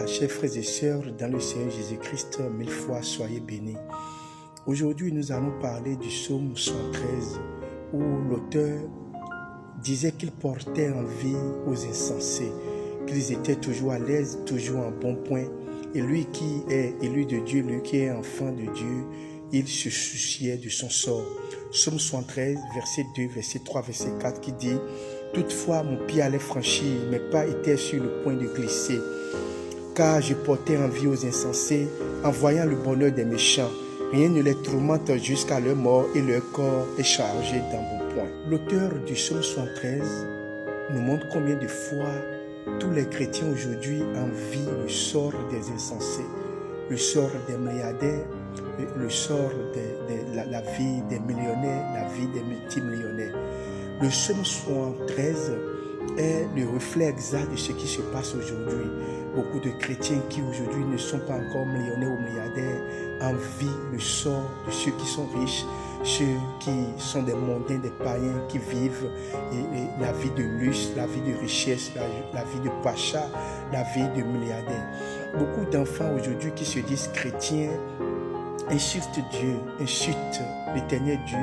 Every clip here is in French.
Chers frères et sœurs, dans le Seigneur Jésus-Christ, mille fois soyez bénis. Aujourd'hui, nous allons parler du psaume 113, où l'auteur disait qu'il portait envie aux insensés, qu'ils étaient toujours à l'aise, toujours en bon point. Et lui qui est élu de Dieu, lui qui est enfant de Dieu, il se souciait de son sort. Psaume 113, verset 2, verset 3, verset 4, qui dit « Toutefois, mon pied allait franchir, mes pas étaient sur le point de glisser. Car je portais envie aux insensés, en voyant le bonheur des méchants. Rien ne les tourmente jusqu'à leur mort et leur corps est chargé d'embonpoint. » L'auteur du psaume 113 nous montre combien de fois tous les chrétiens aujourd'hui envient le sort des insensés, le sort des milliardaires, le sort de la vie des millionnaires, la vie des multimillionnaires. Le psaume 113 est le reflet exact de ce qui se passe aujourd'hui. Beaucoup de chrétiens qui aujourd'hui ne sont pas encore millionnaires ou milliardaires envient le sort de ceux qui sont riches, ceux qui sont des mondains, des païens qui vivent la vie de luxe, la vie de richesse, la vie de pacha, la vie de milliardaire. Beaucoup d'enfants aujourd'hui qui se disent chrétiens insultent Dieu, insultent l'éternel Dieu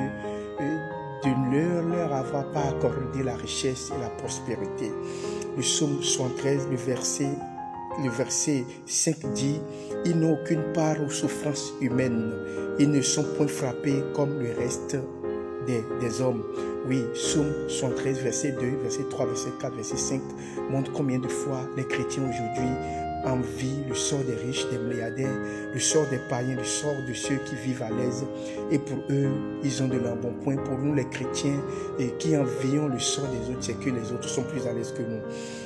de ne leur avoir pas accordé la richesse et la prospérité. Le psaume 113, le verset 5 dit « Ils n'ont aucune part aux souffrances humaines. Ils ne sont point frappés comme le reste des hommes. » Oui, psaume 113, verset 2, verset 3, verset 4, verset 5 montre combien de fois les chrétiens aujourd'hui envient le sort des riches, des milliardaires, le sort des païens, le sort de ceux qui vivent à l'aise. Et pour eux, ils ont de l'embonpoint. Pour nous, les chrétiens, qui envions le sort des autres, c'est que les autres sont plus à l'aise que nous.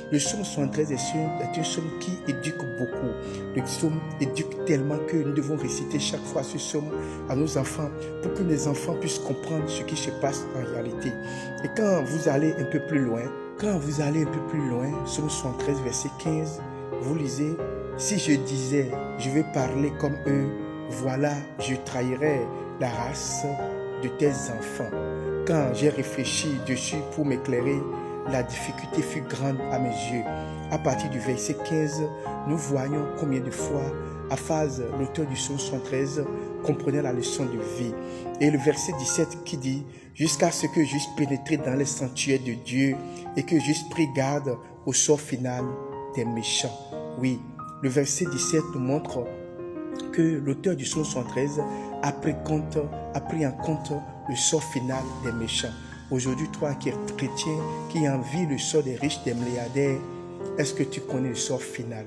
Le psaume 113 est un psaume qui éduque beaucoup. Le psaume éduque tellement que nous devons réciter chaque fois ce psaume à nos enfants pour que les enfants puissent comprendre ce qui se passe en réalité. Et quand vous allez un peu plus loin, psaume 113, verset 15, vous lisez « Si je disais, je vais parler comme eux, voilà, je trahirais la race de tes enfants. Quand j'ai réfléchi dessus pour m'éclairer, la difficulté fut grande à mes yeux. » À partir du verset 15, nous voyons combien de fois Aphaz, l'auteur du psaume 113, comprenait la leçon de vie. Et le verset 17 qui dit « Jusqu'à ce que j'eusse pénétré dans les sanctuaires de Dieu et que j'eusse pris garde au sort final des méchants. » Oui, le verset 17 nous montre que l'auteur du psaume 113 a pris en compte le sort final des méchants. Aujourd'hui, toi qui es chrétien, qui envie le sort des riches, des milliardaires, est-ce que tu connais le sort final?